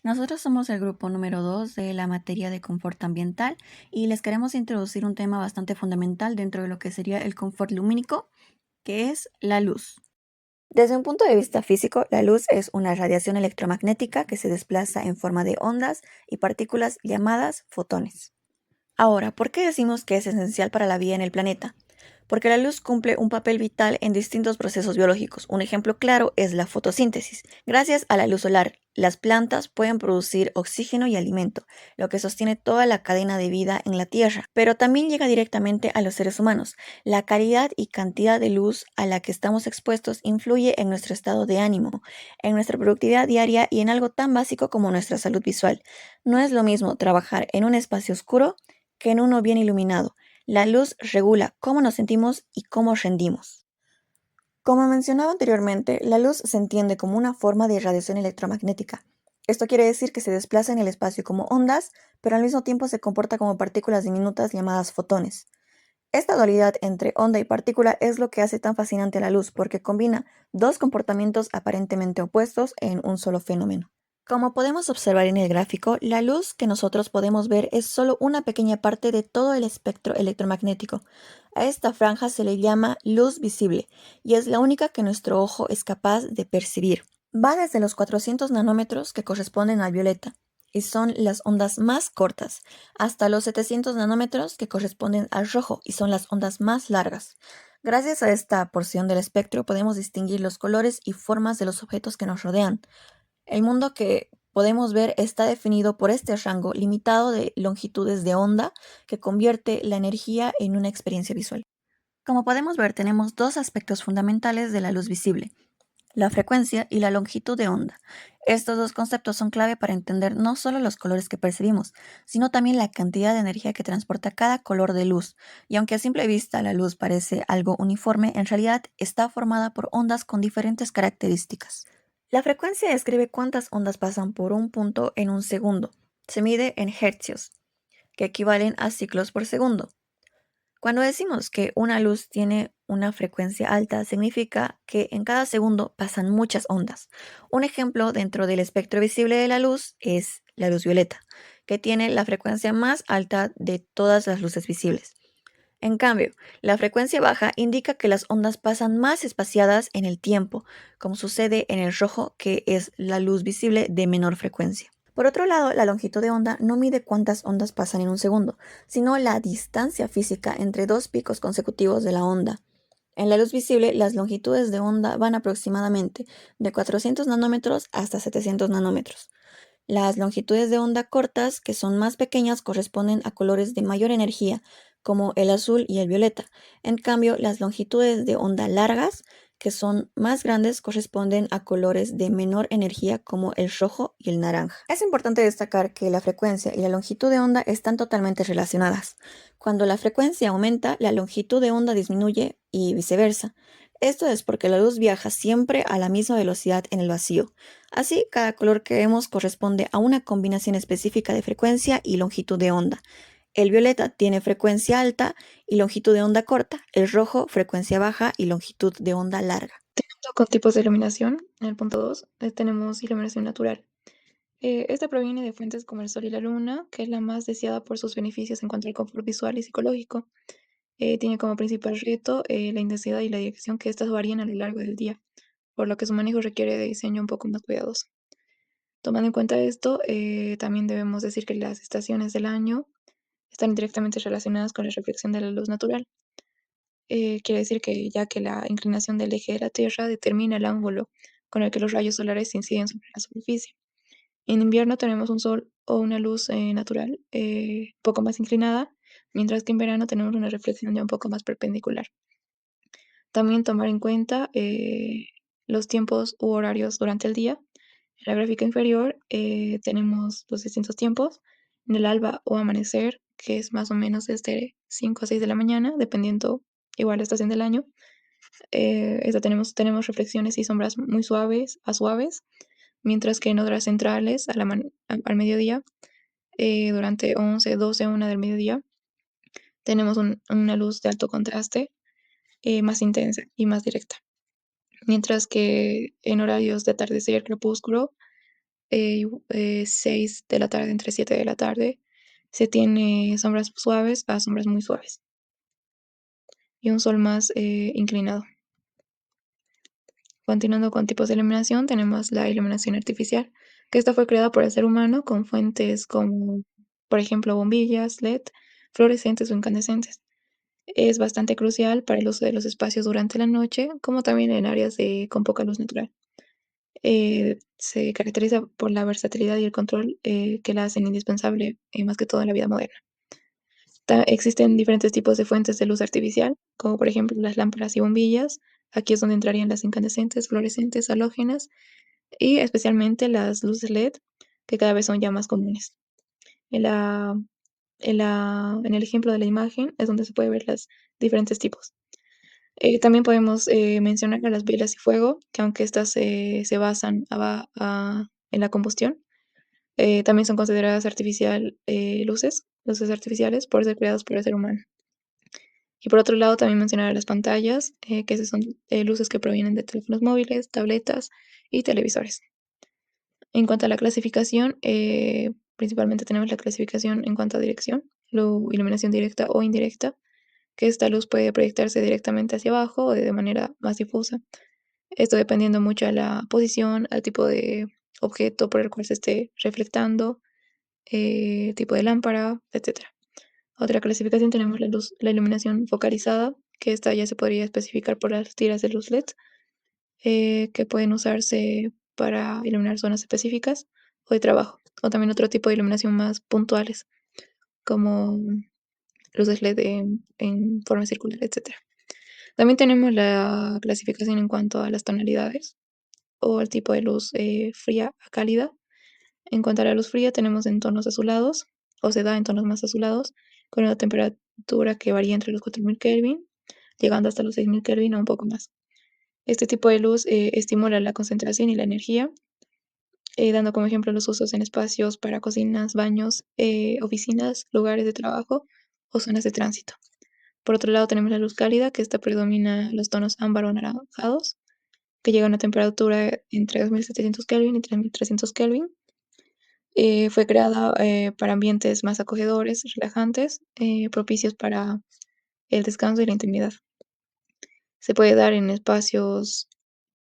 Nosotros somos el grupo número 2 de la materia de confort ambiental y les queremos introducir un tema bastante fundamental dentro de lo que sería el confort lumínico, que es la luz. Desde un punto de vista físico, la luz es una radiación electromagnética que se desplaza en forma de ondas y partículas llamadas fotones. Ahora, ¿por qué decimos que es esencial para la vida en el planeta? Porque la luz cumple un papel vital en distintos procesos biológicos. Un ejemplo claro es la fotosíntesis. Gracias a la luz solar, las plantas pueden producir oxígeno y alimento, lo que sostiene toda la cadena de vida en la Tierra. Pero también llega directamente a los seres humanos. La calidad y cantidad de luz a la que estamos expuestos influye en nuestro estado de ánimo, en nuestra productividad diaria y en algo tan básico como nuestra salud visual. No es lo mismo trabajar en un espacio oscuro que en uno bien iluminado. La luz regula cómo nos sentimos y cómo rendimos. Como mencionaba anteriormente, la luz se entiende como una forma de radiación electromagnética. Esto quiere decir que se desplaza en el espacio como ondas, pero al mismo tiempo se comporta como partículas diminutas llamadas fotones. Esta dualidad entre onda y partícula es lo que hace tan fascinante a la luz, porque combina dos comportamientos aparentemente opuestos en un solo fenómeno. Como podemos observar en el gráfico, la luz que nosotros podemos ver es solo una pequeña parte de todo el espectro electromagnético. A esta franja se le llama luz visible y es la única que nuestro ojo es capaz de percibir. Va desde los 400 nanómetros, que corresponden al violeta, y son las ondas más cortas, hasta los 700 nanómetros, que corresponden al rojo, y son las ondas más largas. Gracias a esta porción del espectro podemos distinguir los colores y formas de los objetos que nos rodean. El mundo que podemos ver está definido por este rango limitado de longitudes de onda que convierte la energía en una experiencia visual. Como podemos ver, tenemos dos aspectos fundamentales de la luz visible: la frecuencia y la longitud de onda. Estos dos conceptos son clave para entender no solo los colores que percibimos, sino también la cantidad de energía que transporta cada color de luz. Y aunque a simple vista la luz parece algo uniforme, en realidad está formada por ondas con diferentes características. La frecuencia describe cuántas ondas pasan por un punto en un segundo. Se mide en hercios, que equivalen a ciclos por segundo. Cuando decimos que una luz tiene una frecuencia alta, significa que en cada segundo pasan muchas ondas. Un ejemplo dentro del espectro visible de la luz es la luz violeta, que tiene la frecuencia más alta de todas las luces visibles. En cambio, la frecuencia baja indica que las ondas pasan más espaciadas en el tiempo, como sucede en el rojo, que es la luz visible de menor frecuencia. Por otro lado, la longitud de onda no mide cuántas ondas pasan en un segundo, sino la distancia física entre dos picos consecutivos de la onda. En la luz visible, las longitudes de onda van aproximadamente de 400 nanómetros hasta 700 nanómetros. Las longitudes de onda cortas, que son más pequeñas, corresponden a colores de mayor energía, como el azul y el violeta. En cambio, las longitudes de onda largas, que son más grandes, corresponden a colores de menor energía, como el rojo y el naranja. Es importante destacar que la frecuencia y la longitud de onda están totalmente relacionadas. Cuando la frecuencia aumenta, la longitud de onda disminuye y viceversa. Esto es porque la luz viaja siempre a la misma velocidad en el vacío. Así, cada color que vemos corresponde a una combinación específica de frecuencia y longitud de onda. El violeta tiene frecuencia alta y longitud de onda corta, el rojo frecuencia baja y longitud de onda larga. Con tipos de iluminación, en el punto 2 tenemos iluminación natural. Esta proviene de fuentes como el sol y la luna, que es la más deseada por sus beneficios en cuanto al confort visual y psicológico. Tiene como principal reto la intensidad y la dirección, que estas varían a lo largo del día, por lo que su manejo requiere de diseño un poco más cuidadoso. Tomando en cuenta esto, también debemos decir que las estaciones del año están directamente relacionadas con la reflexión de la luz natural. Quiere decir que ya que la inclinación del eje de la Tierra determina el ángulo con el que los rayos solares inciden sobre la superficie. En invierno tenemos un sol o una luz natural un poco más inclinada, mientras que en verano tenemos una reflexión ya un poco más perpendicular. También tomar en cuenta los tiempos u horarios durante el día. En la gráfica inferior tenemos los distintos tiempos. En el alba o amanecer, que es más o menos desde 5 a 6 de la mañana, dependiendo igual la estación del año. Tenemos reflexiones y sombras muy suaves a suaves, mientras que en horas centrales al mediodía, durante 11, 12, 1 del mediodía, tenemos una luz de alto contraste, más intensa y más directa. Mientras que en horarios de atardecer, crepúsculo, 6 de la tarde, entre 7 de la tarde, se tiene sombras suaves a sombras muy suaves y un sol más inclinado. Continuando con tipos de iluminación, tenemos la iluminación artificial, que esta fue creada por el ser humano con fuentes como, por ejemplo, bombillas, LED, fluorescentes o incandescentes. Es bastante crucial para el uso de los espacios durante la noche, como también en áreas con poca luz natural. Se caracteriza por la versatilidad y el control que la hacen indispensable, más que todo en la vida moderna. Existen diferentes tipos de fuentes de luz artificial, como por ejemplo las lámparas y bombillas. Aquí es donde entrarían las incandescentes, fluorescentes, halógenas y especialmente las luces LED, que cada vez son ya más comunes. En la, en el ejemplo de la imagen es donde se puede ver los diferentes tipos. También podemos mencionar a las velas y fuego, que aunque estas se basan en la combustión, también son consideradas luces artificiales por ser creadas por el ser humano. Y por otro lado, también mencionar las pantallas, que esas son luces que provienen de teléfonos móviles, tabletas y televisores. En cuanto a la clasificación, principalmente tenemos la clasificación en cuanto a dirección, iluminación directa o indirecta, que esta luz puede proyectarse directamente hacia abajo o de manera más difusa. Esto dependiendo mucho de la posición, al tipo de objeto por el cual se esté reflectando, tipo de lámpara, etcétera. Otra clasificación tenemos la iluminación focalizada, que esta ya se podría especificar por las tiras de luz LED, que pueden usarse para iluminar zonas específicas o de trabajo. O también otro tipo de iluminación más puntuales, como luces LED en forma circular, etc. También tenemos la clasificación en cuanto a las tonalidades o el tipo de luz fría a cálida. En cuanto a la luz fría, tenemos en tonos azulados, o se da en tonos más azulados, con una temperatura que varía entre los 4000 Kelvin, llegando hasta los 6000 Kelvin o un poco más. Este tipo de luz estimula la concentración y la energía, dando como ejemplo los usos en espacios para cocinas, baños, oficinas, lugares de trabajo o zonas de tránsito. Por otro lado, tenemos la luz cálida, que esta predomina los tonos ámbar o anaranjados, que llega a una temperatura entre 2700 Kelvin y 3300 Kelvin. Fue creada para ambientes más acogedores, relajantes, propicios para el descanso y la intimidad. Se puede dar en espacios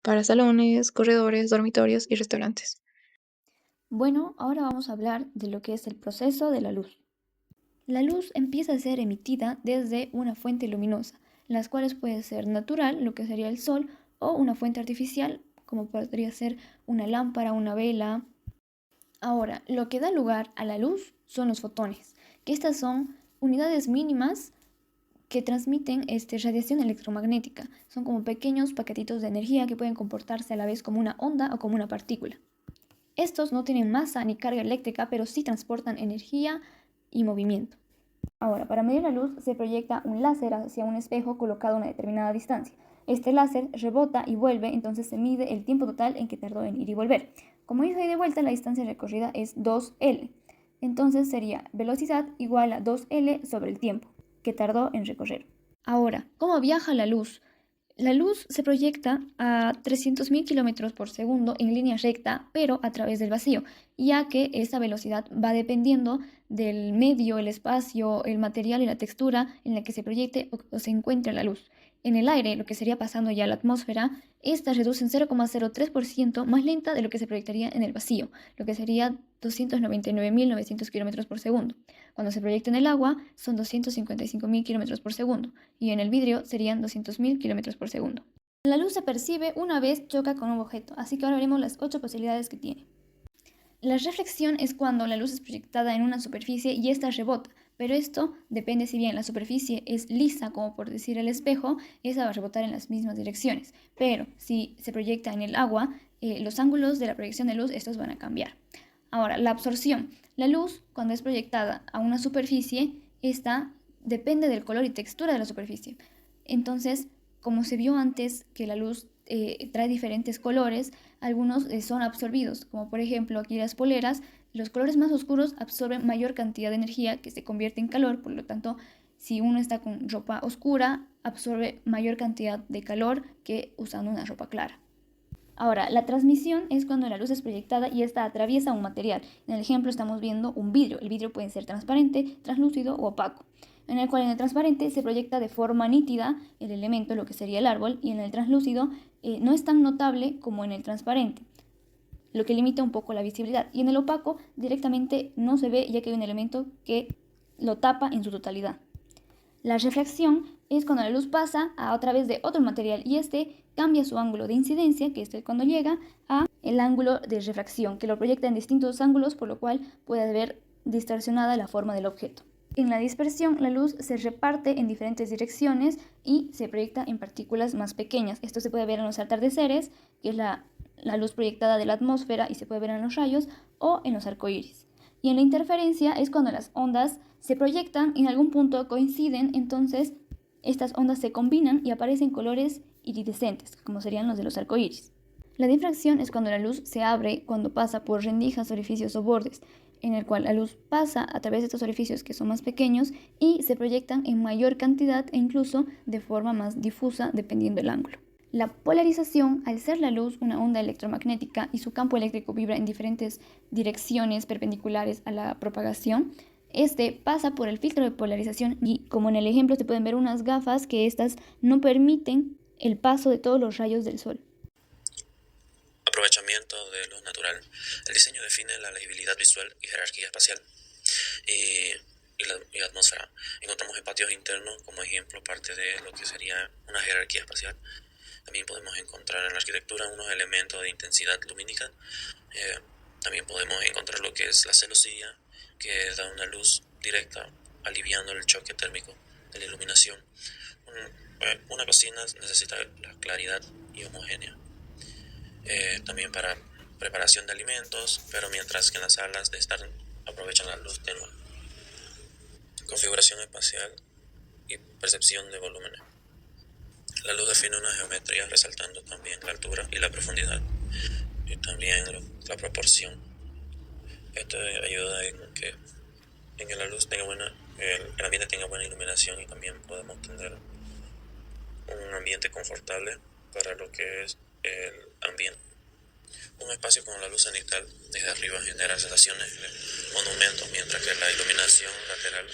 para salones, corredores, dormitorios y restaurantes. Bueno, ahora vamos a hablar de lo que es el proceso de la luz. La luz empieza a ser emitida desde una fuente luminosa, las cuales puede ser natural, lo que sería el sol, o una fuente artificial, como podría ser una lámpara, una vela. Ahora, lo que da lugar a la luz son los fotones, que estas son unidades mínimas que transmiten radiación electromagnética. Son como pequeños paquetitos de energía que pueden comportarse a la vez como una onda o como una partícula. Estos no tienen masa ni carga eléctrica, pero sí transportan energía y movimiento. Ahora, para medir la luz se proyecta un láser hacia un espejo colocado a una determinada distancia. Este láser rebota y vuelve, entonces se mide el tiempo total en que tardó en ir y volver. Como ida y de vuelta, la distancia recorrida es 2L. Entonces sería velocidad igual a 2L sobre el tiempo que tardó en recorrer. Ahora, ¿cómo viaja la luz? La luz se proyecta a 300.000 kilómetros por segundo en línea recta, pero a través del vacío, ya que esta velocidad va dependiendo del medio, el espacio, el material y la textura en la que se proyecte o se encuentre la luz. En el aire, lo que sería pasando ya a la atmósfera, esta reduce en 0,03% más lenta de lo que se proyectaría en el vacío, lo que sería 299.900 kilómetros por segundo. Cuando se proyecta en el agua, son 255.000 kilómetros por segundo, y en el vidrio serían 200.000 kilómetros por segundo. La luz se percibe una vez choca con un objeto, así que ahora veremos las 8 posibilidades que tiene. La reflexión es cuando la luz es proyectada en una superficie y ésta rebota, pero esto depende si bien la superficie es lisa, como por decir el espejo, esa va a rebotar en las mismas direcciones, pero si se proyecta en el agua, los ángulos de la proyección de luz estos van a cambiar. Ahora, la absorción. La luz, cuando es proyectada a una superficie, esta depende del color y textura de la superficie. Entonces, como se vio antes que la luz trae diferentes colores, algunos son absorbidos, como por ejemplo aquí las poleras. Los colores más oscuros absorben mayor cantidad de energía que se convierte en calor, por lo tanto, si uno está con ropa oscura, absorbe mayor cantidad de calor que usando una ropa clara. Ahora, la transmisión es cuando la luz es proyectada y esta atraviesa un material. En el ejemplo estamos viendo un vidrio. El vidrio puede ser transparente, translúcido o opaco, en el cual en el transparente se proyecta de forma nítida el elemento, lo que sería el árbol, y en el translúcido no es tan notable como en el transparente, lo que limita un poco la visibilidad. Y en el opaco directamente no se ve, ya que hay un elemento que lo tapa en su totalidad. La refracción es cuando la luz pasa a través de otro material y este cambia su ángulo de incidencia, que es cuando llega a el ángulo de refracción, que lo proyecta en distintos ángulos, por lo cual puede ver distorsionada la forma del objeto. En la dispersión, la luz se reparte en diferentes direcciones y se proyecta en partículas más pequeñas. Esto se puede ver en los atardeceres, que es la luz proyectada de la atmósfera y se puede ver en los rayos, o en los arcoíris. Y en la interferencia es cuando las ondas se proyectan, en algún punto coinciden, entonces estas ondas se combinan y aparecen colores iridescentes, como serían los de los arcoíris. La difracción es cuando la luz se abre cuando pasa por rendijas, orificios o bordes, en el cual la luz pasa a través de estos orificios que son más pequeños y se proyectan en mayor cantidad e incluso de forma más difusa dependiendo del ángulo. La polarización, al ser la luz una onda electromagnética y su campo eléctrico vibra en diferentes direcciones perpendiculares a la propagación, este pasa por el filtro de polarización y, como en el ejemplo, se pueden ver unas gafas que estas no permiten el paso de todos los rayos del sol. Aprovechamiento de luz natural. El diseño define la legibilidad visual y jerarquía espacial y la atmósfera. Encontramos en patios internos como ejemplo parte de lo que sería una jerarquía espacial. También podemos encontrar en la arquitectura unos elementos de intensidad lumínica. También podemos encontrar lo que es la celosía, que da una luz directa, aliviando el choque térmico de la iluminación. Una cocina necesita la claridad y homogénea. También para preparación de alimentos, pero mientras que en las salas de estar aprovechan la luz tenue. Configuración espacial y percepción de volúmenes. La luz define una geometría resaltando también la altura y la profundidad y también la proporción. Esto ayuda en que la luz tenga el ambiente tenga buena iluminación y también podemos tener un ambiente confortable para lo que es el ambiente. Un espacio con la luz cenital desde arriba genera sensaciones de monumento, mientras que la iluminación lateral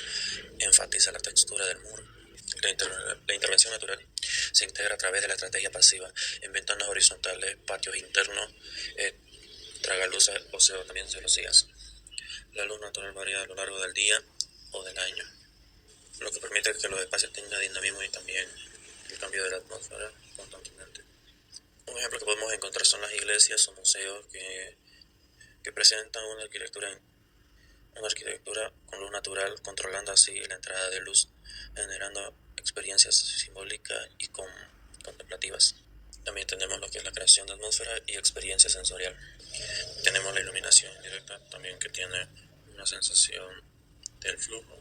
enfatiza la textura del muro. La intervención natural se integra a través de la estrategia pasiva en ventanas horizontales, patios internos, tragaluces o también celosías. La luz natural varía a lo largo del día o del año, lo que permite que los espacios tengan dinamismo y también el cambio de la atmósfera constantemente. Un ejemplo que podemos encontrar son las iglesias o museos que presentan una arquitectura con luz natural, controlando así la entrada de luz, generando experiencias simbólicas y contemplativas. También tenemos lo que es la creación de atmósfera y experiencia sensorial. Tenemos la iluminación indirecta también, que tiene una sensación del flujo.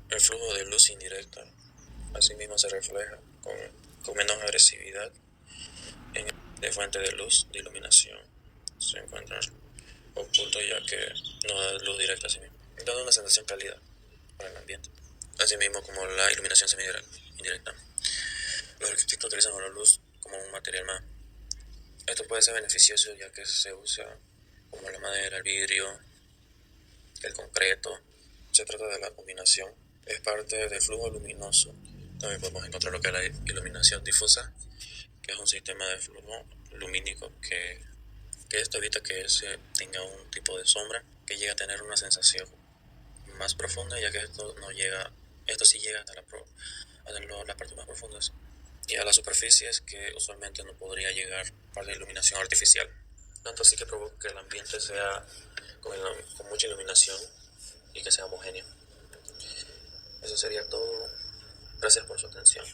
El flujo de luz indirecta asimismo se refleja con menos agresividad de fuente de luz de iluminación. Se encuentran ocultos ya que no da luz directa a sí mismo, dando una sensación cálida para el ambiente. Asimismo como la iluminación semi-indirecta. Los arquitectos utilizan la luz como un material más. Esto puede ser beneficioso ya que se usa como la madera, el vidrio, el concreto. Se trata de la combinación. Es parte del flujo luminoso. También podemos encontrar lo que es la iluminación difusa, que es un sistema de flujo lumínico que esto evita que se tenga un tipo de sombra, que llegue a tener una sensación más profunda, ya que esto sí llega hasta las partes más profundas y a las superficies que usualmente no podría llegar para la iluminación artificial. Tanto así que provoca que el ambiente sea con mucha iluminación y que sea homogéneo. Eso sería todo. Gracias por su atención.